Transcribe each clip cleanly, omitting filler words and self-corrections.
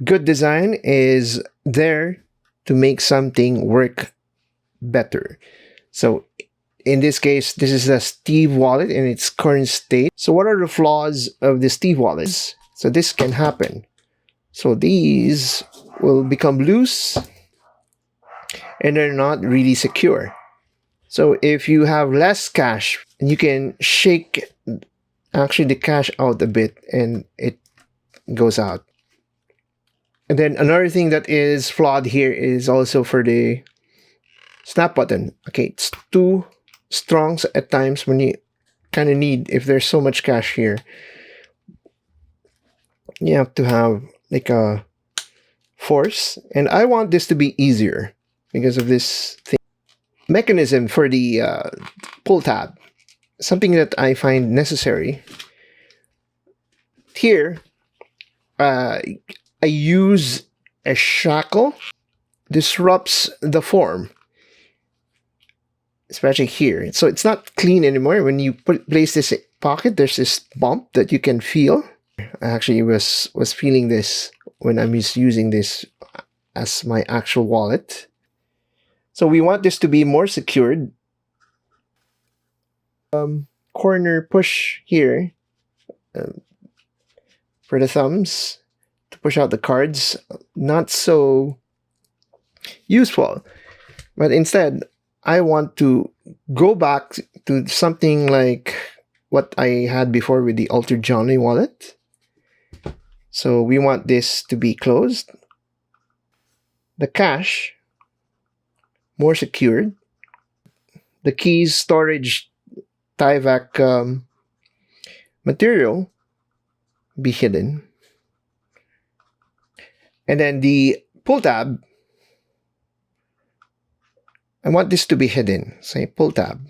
good design is there to make something work better. So in this case, this is a Steve wallet in its current state. So what are the flaws of the Steve wallets? So this can happen. So these will become loose and they're not really secure. So if you have less cash, you can shake actually the cash out a bit and it goes out. And then another thing that is flawed here is also for the snap button. Okay, it's too strong at times when you kind of need, if there's so much cash here, you have to have like a force. And I want this to be easier because of this thing. Mechanism for the pull tab, something that I find necessary. Here, I use a shackle, disrupts the form, especially here. So it's not clean anymore. When you place this pocket, there's this bump that you can feel. I actually was feeling this when I'm using this as my actual wallet. So we want this to be more secured. Corner push here for the thumbs to push out the cards. Not so useful. But instead, I want to go back to something like what I had before with the Altered Johnny wallet. So we want this to be closed. The cash, more secured. The keys storage Tyvek material be hidden. And then the pull tab, I want this to be hidden. Say pull tab.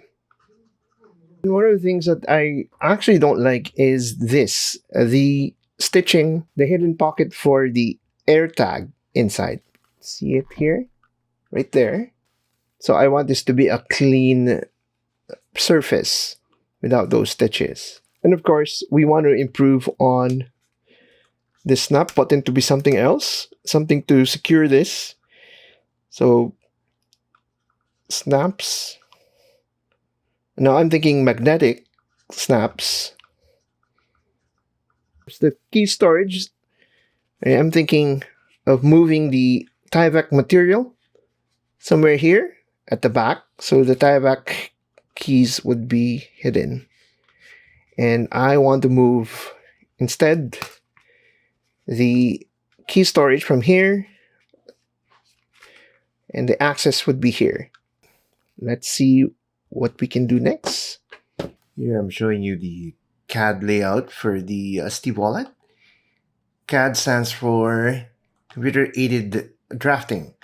And one of the things that I actually don't like is this, the stitching, the hidden pocket for the AirTag inside. See it here? Right there. So I want this to be a clean surface without those stitches. And of course, we want to improve on the snap button to be something else, something to secure this. So snaps. Now I'm thinking magnetic snaps. The key storage. I'm thinking of moving the Tyvek material somewhere here at the back, so the Tyvek keys would be hidden. And I want to move instead the key storage from here, and the access would be here. Let's see what we can do next. Here I'm showing you the CAD layout for the Steve wallet. CAD stands for Computer Aided Drafting.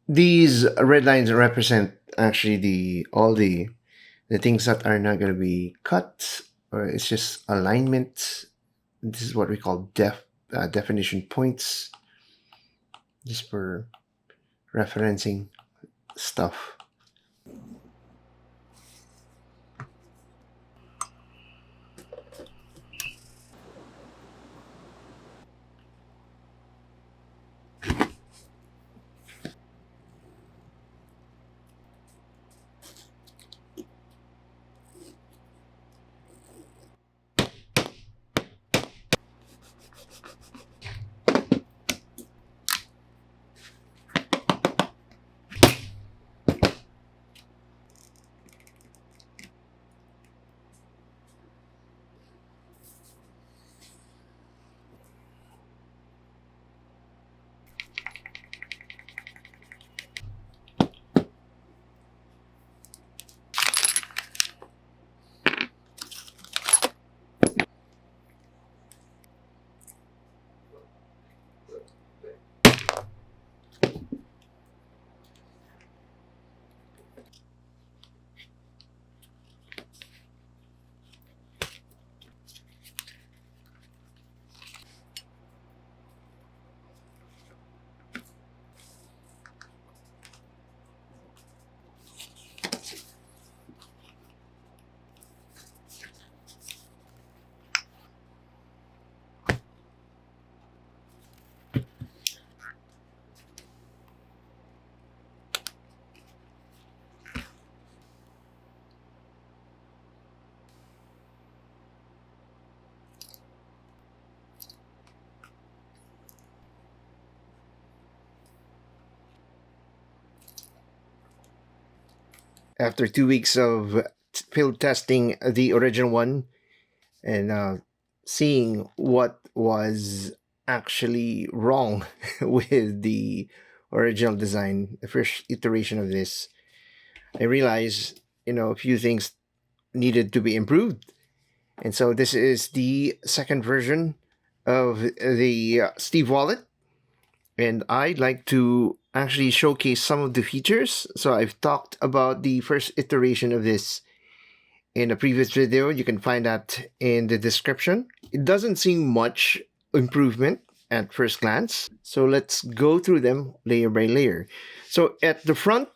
These red lines represent actually all the things that are not going to be cut, or it's just alignment. This is what we call definition points, just for referencing stuff. after 2 weeks of field testing the original one and seeing what was actually wrong with the original design, the first iteration of this, I realized, a few things needed to be improved. And so this is the second version of the Steve wallet. And I'd like to actually showcase some of the features. So I've talked about the first iteration of this in a previous video. You can find that in the description. It doesn't seem much improvement at first glance. So let's go through them layer by layer. So at the front,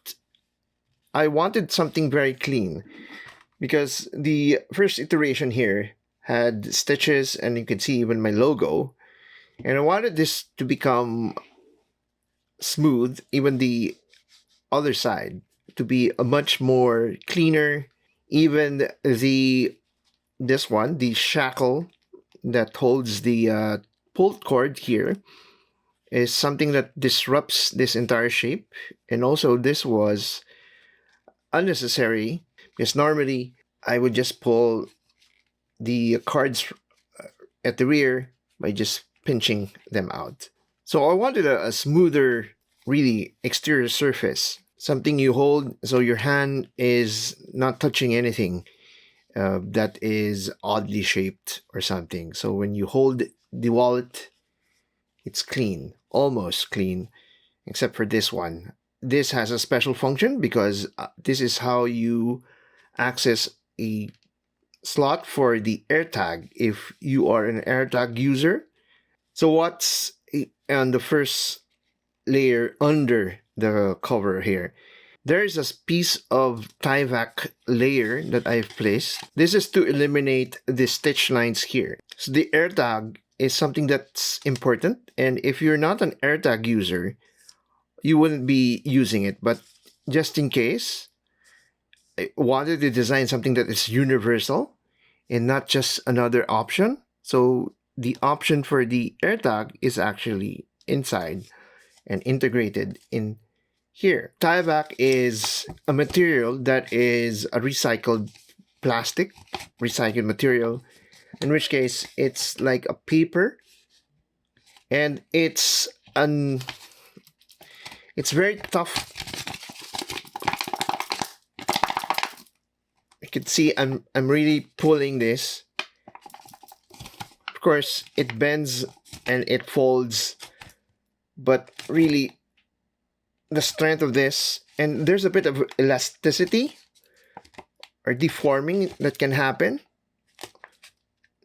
I wanted something very clean because the first iteration here had stitches, and you can see even my logo. And I wanted this to become smooth, even the other side, to be a much more cleaner. Even the shackle that holds the pulled cord here is something that disrupts this entire shape. And also this was unnecessary because normally I would just pull the cards at the rear by just pinching them out. So I wanted a smoother, really exterior surface, something you hold so your hand is not touching anything that is oddly shaped or something. So when you hold the wallet, it's clean, almost clean, except for this one. This has a special function because this is how you access a slot for the AirTag if you are an AirTag user. So what's on the first layer under the cover here? There is a piece of tie-back layer that I've placed. This is to eliminate the stitch lines here. So the AirTag is something that's important, and if you're not an AirTag user, you wouldn't be using it. But just in case, I wanted to design something that is universal and not just another option. So the option for the AirTag is actually inside and integrated in here. Tieback is a material that is a recycled plastic, recycled material, in which case it's like a paper, and it's very tough. You can see I'm really pulling this. Of course, it bends and it folds, but really the strength of this, and there's a bit of elasticity or deforming that can happen.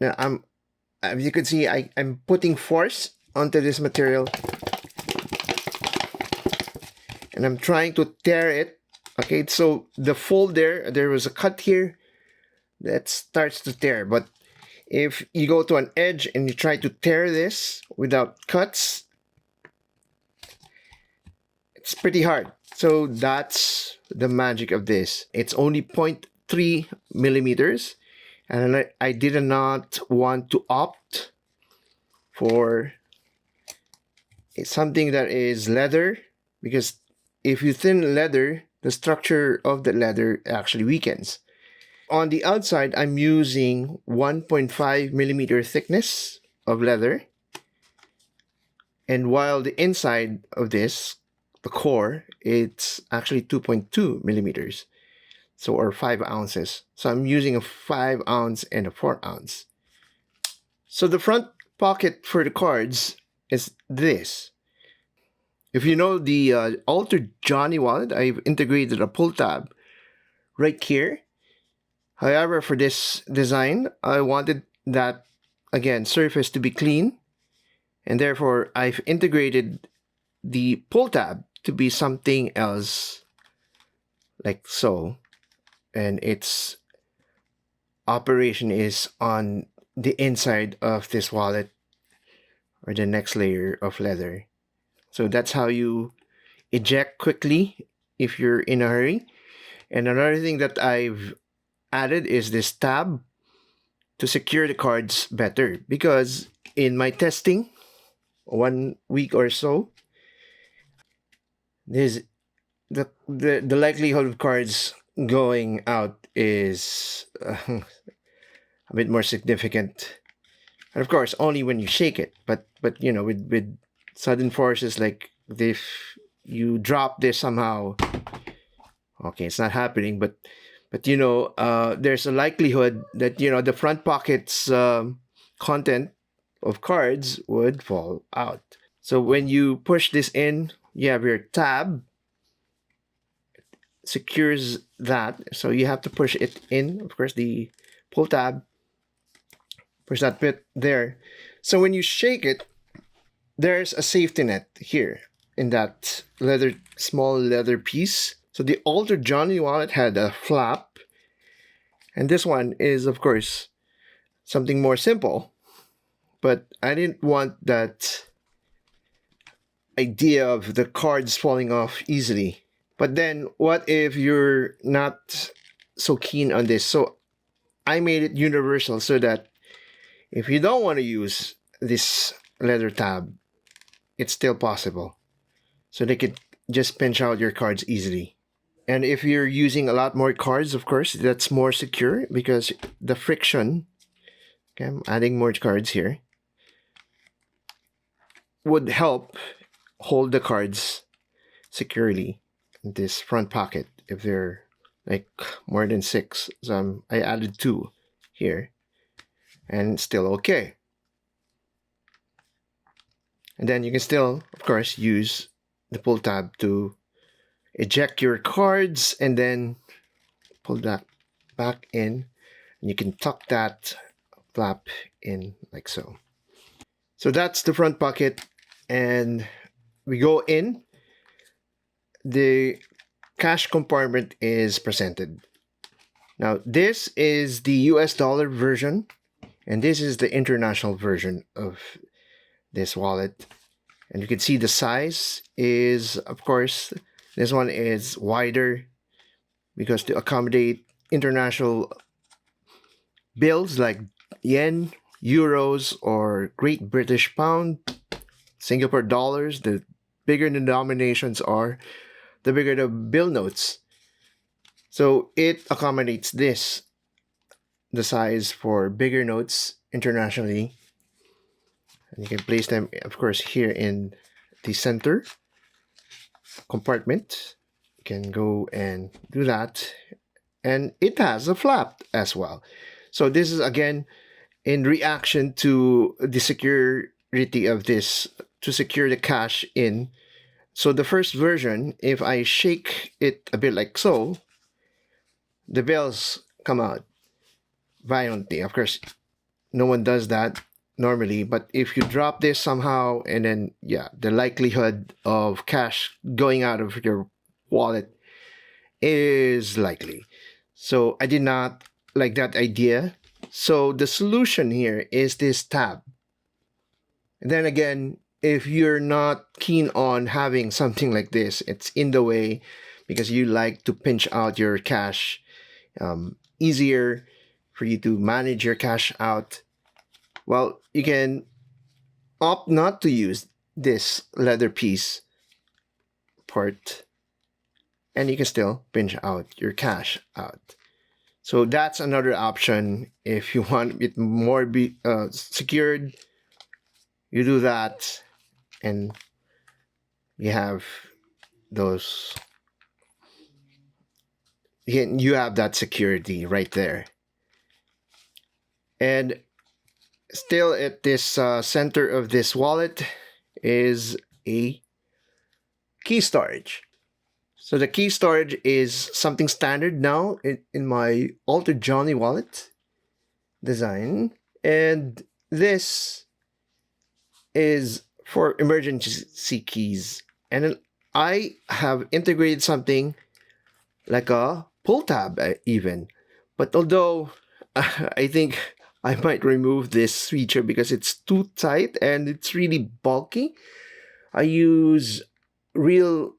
Now as you can see, I'm putting force onto this material and I'm trying to tear it. Okay, so the fold there was a cut here that starts to tear, but if you go to an edge and you try to tear this without cuts, it's pretty hard. So that's the magic of this. It's only 0.3 millimeters, and I did not want to opt for something that is leather, because if you thin leather, the structure of the leather actually weakens. On the outside, I'm using 1.5 millimeter thickness of leather, and while the inside of this, the core, it's actually 2.2 millimeters, so or 5 ounces. So I'm using a 5 ounce and a 4 ounce. So the front pocket for the cards is this. If you know the Altered Johnny wallet, I've integrated a pull tab right here. However, for this design, I wanted that, again, surface to be clean, and therefore I've integrated the pull tab to be something else, like so, and its operation is on the inside of this wallet or the next layer of leather. So that's how you eject quickly if you're in a hurry. And another thing that I've added is this tab to secure the cards better, because in my testing 1 week or so, there's the likelihood of cards going out is a bit more significant. And of course, only when you shake it. But you know, with sudden forces, like if you drop this somehow, okay, it's not happening. But you know, there's a likelihood that you know the front pocket's content of cards would fall out. So when you push this in, you have your tab secures that. So you have to push it in. Of course, the pull tab, push that bit there. So when you shake it, there's a safety net here in that small leather piece. So the older Johnny wallet had a flap, and this one is, of course, something more simple. But I didn't want that idea of the cards falling off easily. But then, what if you're not so keen on this? So I made it universal so that if you don't want to use this leather tab, it's still possible. So they could just pinch out your cards easily. And if you're using a lot more cards, of course, that's more secure because the friction, okay, I'm adding more cards here, would help hold the cards securely in this front pocket if they're like more than 6. So I added 2 here and still okay. And then you can still, of course, use the pull tab to eject your cards and then pull that back in. And you can tuck that flap in like so. So that's the front pocket. And we go in. The cash compartment is presented. Now, this is the US dollar version, and this is the international version of this wallet. And you can see the size is, of course, this one is wider because to accommodate international bills like yen, euros, or Great British pound, Singapore dollars. The bigger the denominations are, the bigger the bill notes. So it accommodates this, the size for bigger notes internationally. And you can place them, of course, here in the center compartment. You can go and do that. And it has a flap as well. So this is, again, in reaction to the security of this, to secure the cash in. So the first version, if I shake it a bit like so, the bills come out violently. Of course, no one does that normally, but if you drop this somehow, and then, yeah, the likelihood of cash going out of your wallet is likely. So I did not like that idea. So the solution here is this tab. And then again, if you're not keen on having something like this, it's in the way because you like to pinch out your cash, easier for you to manage your cash out. Well, you can opt not to use this leather piece part, and you can still pinch out your cash out. So that's another option. If you want it more secured, you do that, and you have those. You have that security right there. And still at this center of this wallet is a key storage. So the key storage is something standard now in my Altered Johnny wallet design. And this is for emergency keys. And then I have integrated something like a pull tab even. But although I think I might remove this feature because it's too tight and it's really bulky, I use real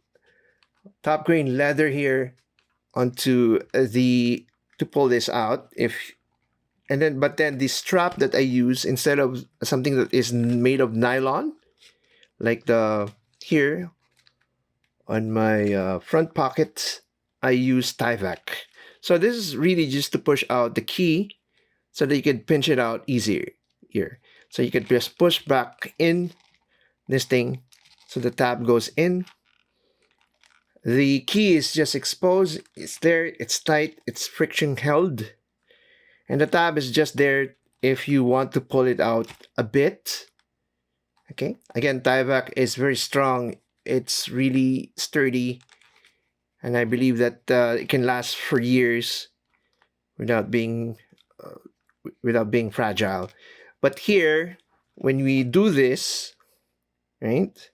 top grain leather here onto to pull this out. But then the strap that I use, instead of something that is made of nylon, like the here on my front pocket, I use Tyvek. So this is really just to push out the key so that you can pinch it out easier here. So you can just push back in this thing so the tab goes in. The key is just exposed. It's there. It's tight. It's friction held. And the tab is just there if you want to pull it out a bit. Okay. Again, Tyvek is very strong. It's really sturdy. And I believe that it can last for years without being fragile. But here, when we do this, right?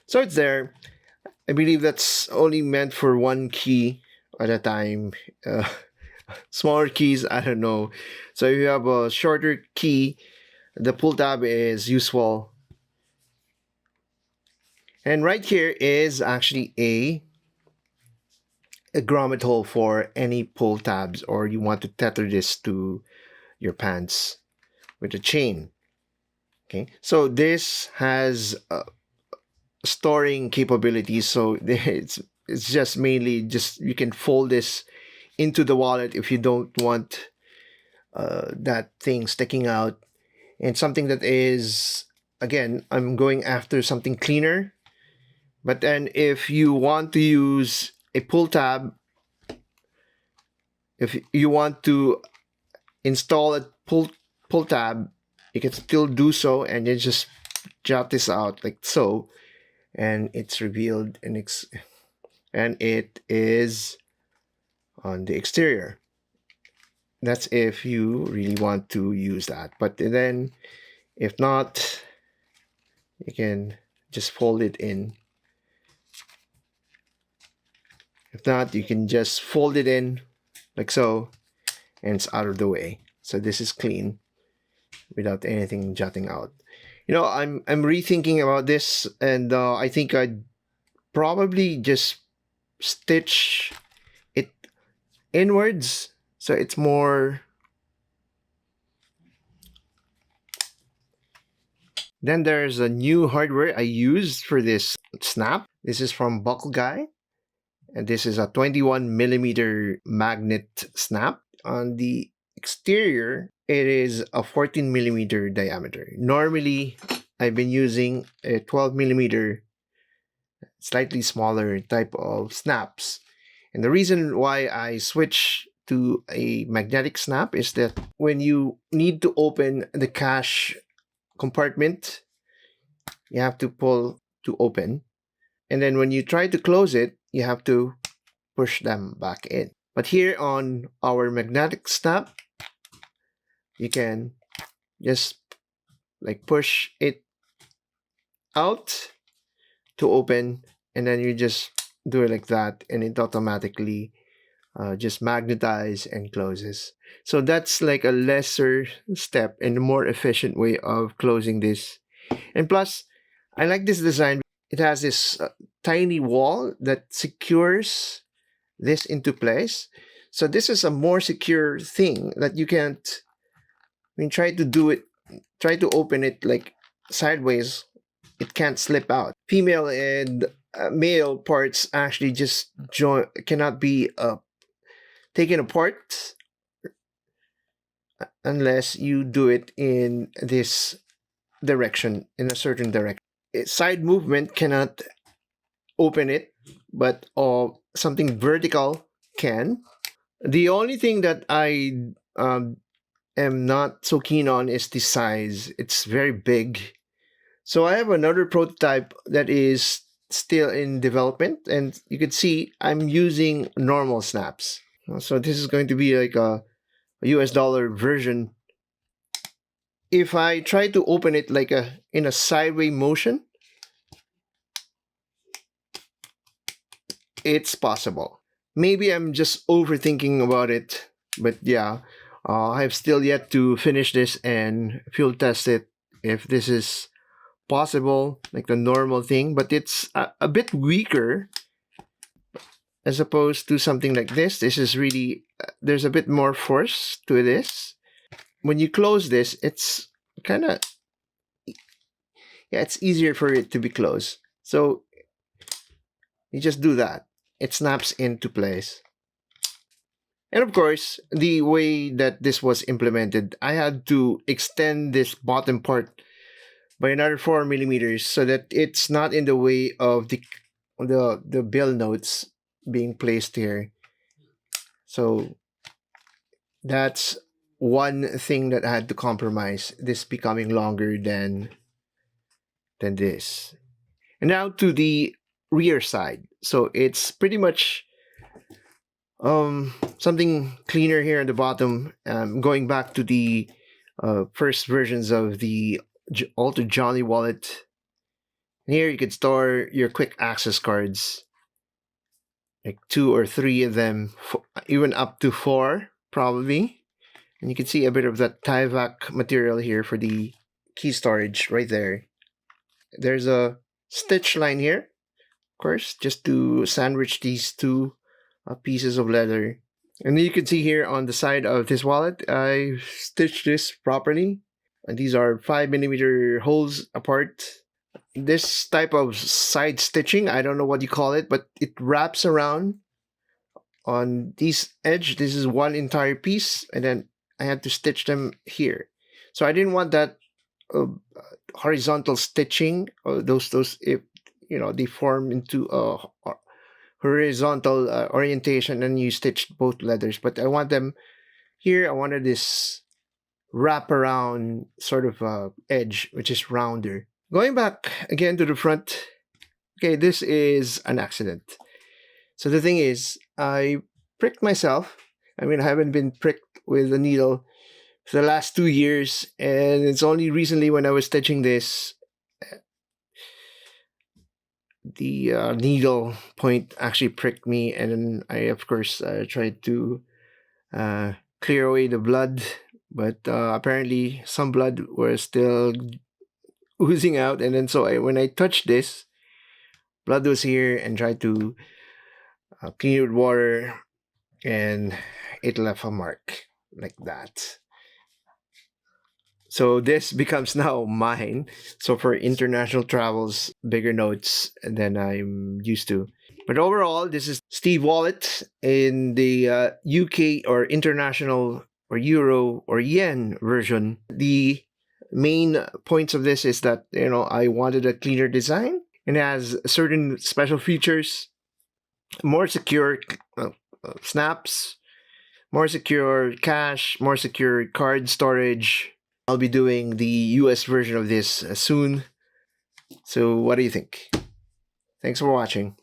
So it's there. I believe that's only meant for one key at a time. Smaller keys, I don't know. So if you have a shorter key, the pull tab is useful. And right here is actually a grommet hole for any pull tabs, or you want to tether this to your pants with a chain. Okay, so this has storing capabilities. So it's just mainly just you can fold this into the wallet if you don't want that thing sticking out. And something that is, again, I'm going after something cleaner. But then if you want to use a pull tab, if you want to install a pull tab, you can still do so, and then just jot this out like so, and it's revealed and it is on the exterior. That's if you really want to use that. But then if not, you can just fold it in. If not, you can just fold it in like so, and it's out of the way. So this is clean without anything jutting out. You know, I'm rethinking about this, and I think I'd probably just stitch it inwards so it's more. Then there's a new hardware I used for this snap. This is from Buckle Guy, and this is a 21mm magnet snap. On the exterior, it is a 14mm diameter. Normally, I've been using a 12mm, slightly smaller type of snaps. And the reason why I switch to a magnetic snap is that when you need to open the cash compartment, you have to pull to open. And then when you try to close it, you have to push them back in. But here on our magnetic snap, you can just like push it out to open, and then you just do it like that, and it automatically just magnetize and closes. So that's like a lesser step and a more efficient way of closing this. And plus, I like this design. It has this tiny wall that secures this into place. So this is a more secure thing that you can't, I mean, try to open it like sideways, it can't slip out. Female and male parts actually just cannot be taken apart unless you do it in this direction, in a certain direction. Side movement cannot open it, but something vertical can. The only thing that I am not so keen on is the size. It's very big. So I have another prototype that is still in development, and you can see I'm using normal snaps. So this is going to be like a US dollar version. If I try to open it like in a sideways motion, it's possible. Maybe I'm just overthinking about it, but yeah, I've still yet to finish this and field test it if this is possible, like the normal thing, but it's a bit weaker as opposed to something like this. This is really, there's a bit more force to this. When you close this, it's kind of yeah, it's easier for it to be closed. So you just do that. It snaps into place. And of course, the way that this was implemented, I had to extend this bottom part by another 4 millimeters so that it's not in the way of the bill notes being placed here. So that's one thing that I had to compromise, this becoming longer than this. And now to the rear side. So it's pretty much something cleaner here at the bottom. Going back to the first versions of the Alto Jolly wallet. And here you can store your quick access cards, like 2 or 3 of them, even up to 4 probably. And you can see a bit of that Tyvek material here for the key storage right there. There's a stitch line here, of course, just to sandwich these two pieces of leather. And you can see here on the side of this wallet, I stitched this properly. And these are 5 millimeter holes apart. This type of side stitching, I don't know what you call it, but it wraps around on this edge. This is one entire piece, and then I had to stitch them here. So I didn't want that horizontal stitching. Those if they form into a horizontal orientation, and you stitch both leathers. But I want them here. I wanted this wrap around sort of edge, which is rounder. Going back again to the front. Okay, this is an accident. So the thing is, I pricked myself. I mean, I haven't been pricked with a needle for the last 2 years, and it's only recently when I was stitching this, the needle point actually pricked me, and then I, of course, tried to clear away the blood, but apparently some blood was still oozing out, and then when I touched this, blood was here, and tried to clean it with water, and it left a mark like that. So this becomes now mine. So for international travels, bigger notes than I'm used to. But overall, this is Steve Wallet in the UK or international or euro or yen version. The main points of this is that I wanted a cleaner design, and it has certain special features, more secure snaps, more secure cache, more secure card storage. I'll be doing the US version of this soon. So what do you think? Thanks for watching.